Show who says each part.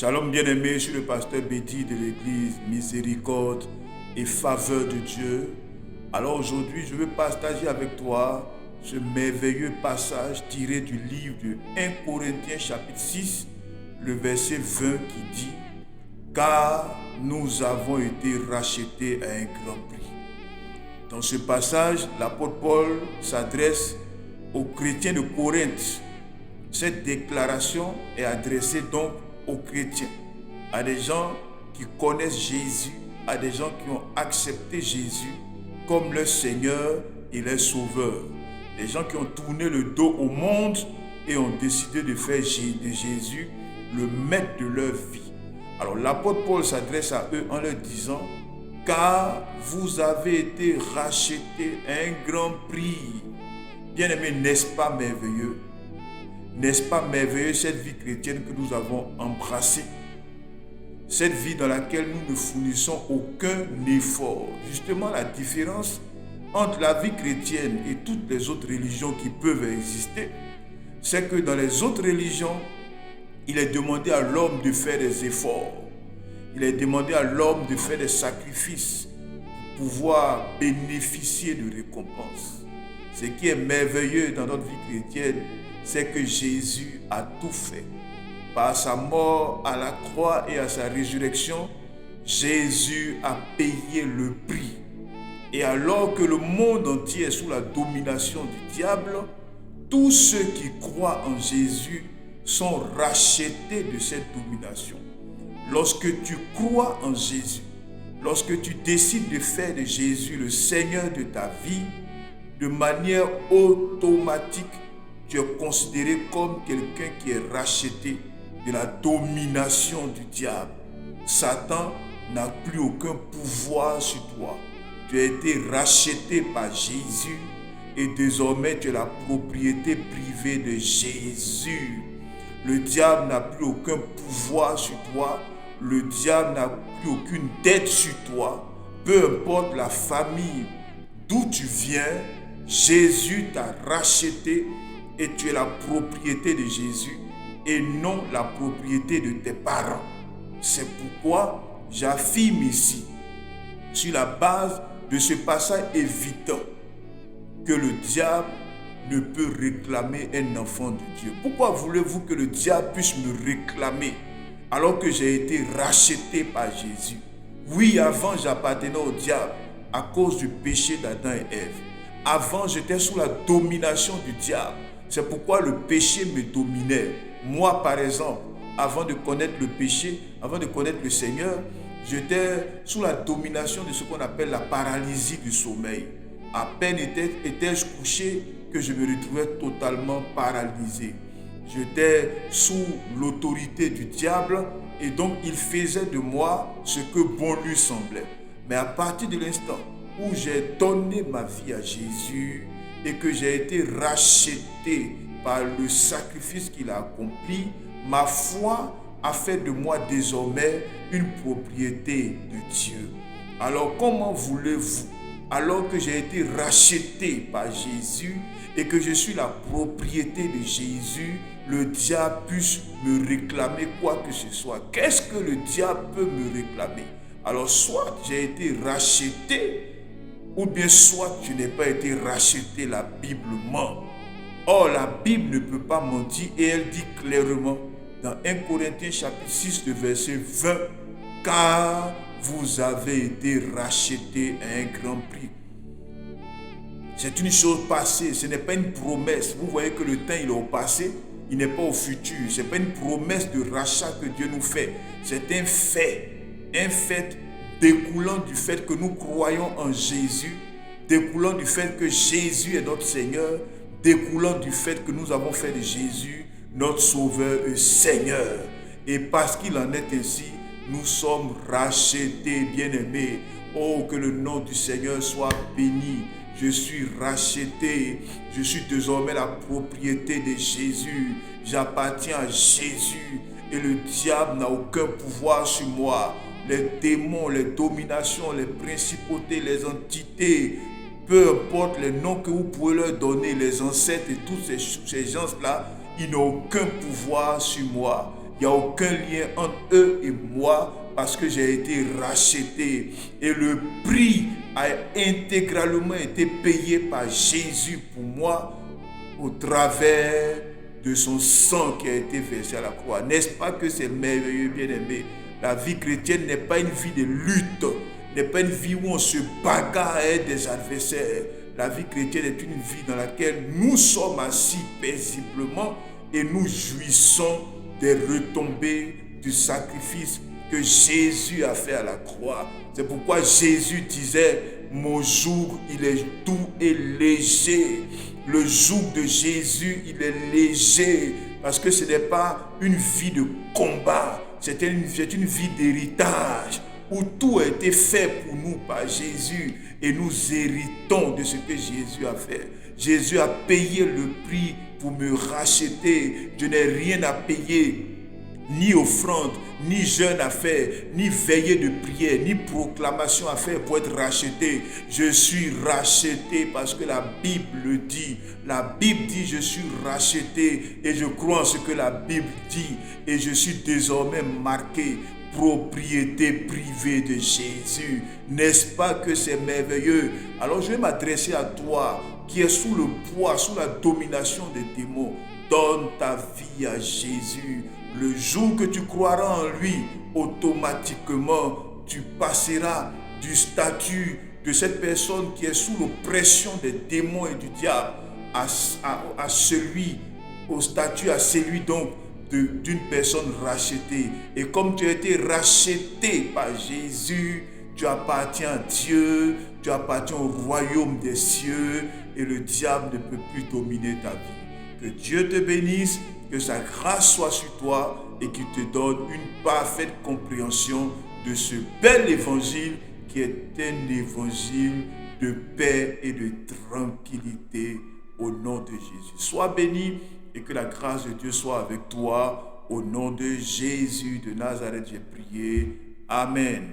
Speaker 1: Shalom bien-aimé, je suis le pasteur Bédi de l'église Miséricorde et Faveur de Dieu. Alors aujourd'hui, je veux partager avec toi ce merveilleux passage tiré du livre de 1 Corinthiens chapitre 6, le verset 20 qui dit « Car nous avons été rachetés à un grand prix ». Dans ce passage, l'apôtre Paul s'adresse aux chrétiens de Corinthe. Cette déclaration est adressée donc aux chrétiens, à des gens qui connaissent Jésus, à des gens qui ont accepté Jésus comme leur Seigneur et leur Sauveur. Des gens qui ont tourné le dos au monde et ont décidé de faire de Jésus le maître de leur vie. Alors l'apôtre Paul s'adresse à eux en leur disant « Car vous avez été rachetés à un grand prix. » Bien-aimés, n'est-ce pas merveilleux? N'est-ce pas merveilleux cette vie chrétienne que nous avons embrassée? Cette vie dans laquelle nous ne fournissons aucun effort. Justement, la différence entre la vie chrétienne et toutes les autres religions qui peuvent exister, c'est que dans les autres religions, il est demandé à l'homme de faire des efforts. Il est demandé à l'homme de faire des sacrifices pour pouvoir bénéficier de récompenses. Ce qui est merveilleux dans notre vie chrétienne, c'est que Jésus a tout fait. Par sa mort à la croix et à sa résurrection, Jésus a payé le prix. Et alors que le monde entier est sous la domination du diable, tous ceux qui croient en Jésus sont rachetés de cette domination. Lorsque tu crois en Jésus, lorsque tu décides de faire de Jésus le Seigneur de ta vie, de manière automatique, tu es considéré comme quelqu'un qui est racheté de la domination du diable. Satan n'a plus aucun pouvoir sur toi. Tu as été racheté par Jésus et désormais tu es la propriété privée de Jésus. Le diable n'a plus aucun pouvoir sur toi. Le diable n'a plus aucune dette sur toi. Peu importe la famille d'où tu viens, Jésus t'a racheté et tu es la propriété de Jésus et non la propriété de tes parents. C'est pourquoi j'affirme ici, sur la base de ce passage évident, que le diable ne peut réclamer un enfant de Dieu. Pourquoi voulez-vous que le diable puisse me réclamer alors que j'ai été racheté par Jésus? Oui, avant j'appartenais au diable à cause du péché d'Adam et Ève. Avant j'étais sous la domination du diable. C'est pourquoi le péché me dominait. Moi, par exemple, avant de connaître le péché, avant de connaître le Seigneur, j'étais sous la domination de ce qu'on appelle la paralysie du sommeil. À peine étais-je couché que je me retrouvais totalement paralysé. J'étais sous l'autorité du diable et donc il faisait de moi ce que bon lui semblait. Mais à partir de l'instant où j'ai donné ma vie à Jésus, et que j'ai été racheté par le sacrifice qu'il a accompli, ma foi a fait de moi désormais une propriété de Dieu. Alors comment voulez-vous, alors que j'ai été racheté par Jésus et que je suis la propriété de Jésus, le diable puisse me réclamer quoi que ce soit? Qu'est-ce que le diable peut me réclamer? Alors soit j'ai été racheté, ou bien soit tu n'es pas été racheté, la Bible ment. Or, la Bible ne peut pas mentir et elle dit clairement dans 1 Corinthiens chapitre 6, le verset 20, « Car vous avez été rachetés à un grand prix. » C'est une chose passée, ce n'est pas une promesse. Vous voyez que le temps il est au passé, il n'est pas au futur. Ce n'est pas une promesse de rachat que Dieu nous fait. C'est un fait découlant du fait que nous croyons en Jésus, découlant du fait que Jésus est notre Seigneur, découlant du fait que nous avons fait de Jésus notre Sauveur et Seigneur. Et parce qu'il en est ainsi, nous sommes rachetés, bien-aimés. Oh, que le nom du Seigneur soit béni. Je suis racheté, je suis désormais la propriété de Jésus. J'appartiens à Jésus et le diable n'a aucun pouvoir sur moi. Les démons, les dominations, les principautés, les entités, peu importe les noms que vous pouvez leur donner, les ancêtres et tous ces gens-là, ils n'ont aucun pouvoir sur moi. Il n'y a aucun lien entre eux et moi parce que j'ai été racheté. Et le prix a intégralement été payé par Jésus pour moi au travers de son sang qui a été versé à la croix. N'est-ce pas que c'est merveilleux, bien-aimé? La vie chrétienne n'est pas une vie de lutte, n'est pas une vie où on se bagarre avec des adversaires. La vie chrétienne est une vie dans laquelle nous sommes assis paisiblement et nous jouissons des retombées du sacrifice que Jésus a fait à la croix. C'est pourquoi Jésus disait: mon joug, il est doux et léger. Le joug de Jésus, il est léger parce que ce n'est pas une vie de combat, c'est une vie d'héritage où tout a été fait pour nous par Jésus et nous héritons de ce que Jésus a fait. Jésus a payé le prix pour me racheter. Je n'ai rien à payer, ni offrande, ni jeûne à faire, ni veillée de prière, ni proclamation à faire pour être racheté. Je suis racheté parce que la Bible le dit. La Bible dit: je suis racheté, et je crois en ce que la Bible dit, et je suis désormais marqué propriété privée de Jésus. N'est-ce pas que c'est merveilleux? Alors je vais m'adresser à toi qui es sous le poids, sous la domination des démons. Donne ta vie à Jésus. Le jour que tu croiras en lui, automatiquement, tu passeras du statut de cette personne qui est sous l'oppression des démons et du diable au statut, à celui donc d'une personne rachetée. Et comme tu as été racheté par Jésus, tu appartiens à Dieu, tu appartiens au royaume des cieux et le diable ne peut plus dominer ta vie. Que Dieu te bénisse, que sa grâce soit sur toi et qu'il te donne une parfaite compréhension de ce bel évangile qui est un évangile de paix et de tranquillité au nom de Jésus. Sois béni et que la grâce de Dieu soit avec toi. Au nom de Jésus de Nazareth, j'ai prié. Amen.